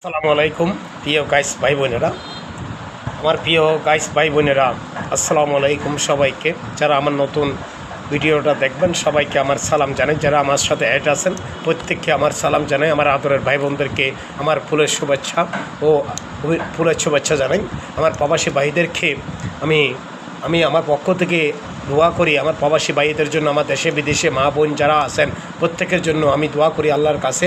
আসসালামু আলাইকুম প্রিয় গাইস ভাই বোনেরা, আমার প্রিয় গাইস ভাই বোনেরা, আসসালামু আলাইকুম সবাইকে। যারা আমার নতুন ভিডিওটা দেখবেন সবাইকে আমার সালাম জানাই। যারা আমার সাথে অ্যাড আছেন প্রত্যেককে আমার সালাম জানাই। আমার আদরের ভাই বোনদেরকে আমার ফুলের শুভেচ্ছা ও ফুলের শুভেচ্ছা জানাই। আমার প্রবাসী ভাইদেরকে আমি আমার পক্ষ থেকে দোয়া করি। আমার প্রবাসী ভাইদের জন্য, আমার দেশে বিদেশে মা বোন যারা আছেন প্রত্যেকের জন্য আমি দোয়া করি আল্লাহর কাছে।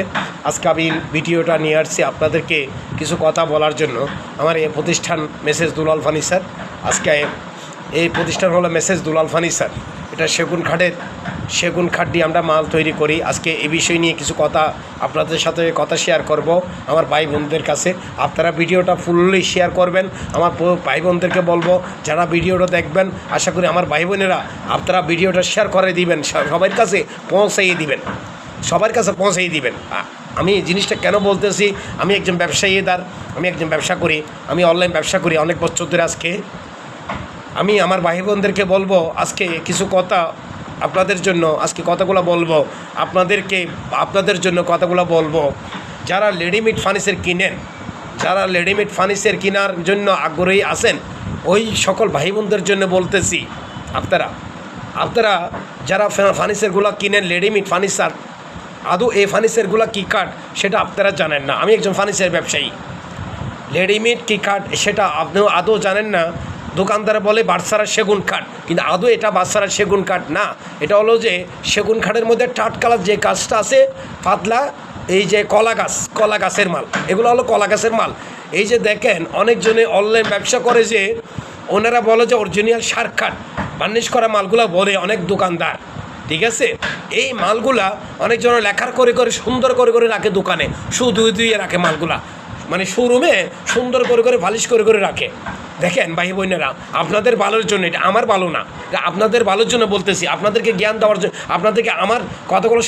আজকে আমি ভিডিওটা নিয়ে আসছি আপনাদেরকে কিছু কথা বলার জন্য। আমার এই প্রতিষ্ঠান মেসেজ দুলাল ফার্নিচার। আজকে এই প্রতিষ্ঠান হলো মেসেজ দুলাল ফার্নিচার। এটা সেগুন কাঠ দিয়ে আমরা মাল তৈরি করি। আজকে এই বিষয় নিয়ে কিছু কথা আপনাদের সাথে কথা শেয়ার করব আমার ভাই বোনদের কাছে। আপনারা ভিডিওটা ফুললি শেয়ার করবেন। আমার ভাই বোনদেরকে বলবো যারা ভিডিওটা দেখবেন, আশা করি আমার ভাই বোনেরা আপনারা ভিডিওটা শেয়ার করে দিবেন, সবার কাছে পৌঁছাইয়ে দিবেন। আমি এই জিনিসটা কেন বলতেছি, আমি একজন ব্যবসায়ীদার, আমি একজন ব্যবসা করি, আমি অনলাইন ব্যবসা করি অনেক বছর ধরে। আজকে আমি আমার ভাই বোনদেরকে বলবো আজকে কিছু কথা আপনাদের জন্য, আজকে কথাগুলো বলবো আপনাদের জন্য কথাগুলো বলবো। যারা রেডিমেড ফার্নিচার কিনেন, যারা রেডিমেড ফার্নিচার কেনার জন্য আগ্রহী আছেন, ওই সকল ভাই বোনদের জন্য বলতেছি, আপনারা যারা ফার্নিচারগুলো কিনেন রেডিমেড ফার্নিচার, আদৌ এই ফার্নিচারগুলো কী কাঠ সেটা আপনারা জানেন না। আমি একজন ফার্নিচার ব্যবসায়ী। রেডিমেড কী কাঠ সেটা আপনিও আদৌ জানেন না। দোকানদারা বলে বার্সারা সেগুন কাঠ, কিন্তু আদৌ এটা বার্সারা সেগুন কাঠ না। এটা হলো যে সেগুন কাঠের মধ্যে টাটকালার যে গাছটা আছে পাতলা, এই যে কলা গাছের মাল, এগুলো হলো কলা গাছের মাল। এই যে দেখেন অনেকজনে অনলাইন ব্যবসা করে যে ওনারা বলে যে অরিজিনাল শার্ক কাঠ বার্নিশ করা মালগুলো বলে অনেক দোকানদার, ঠিক আছে। এই মালগুলা অনেকজন লেখার করে সুন্দর করে রাখে দোকানে, ধুয়ে রাখে মালগুলা, মানে শোরুমে সুন্দর করে পালিশ করে রাখে। দেখেন ভাই বোনেরা, আপনাদের ভালোর জন্য, এটা আমার ভালো না, এটা আপনাদের ভালোর জন্য বলতেছি, আপনাদেরকে জ্ঞান দেওয়ার জন্য, আপনাদেরকে আমার কথাগুলো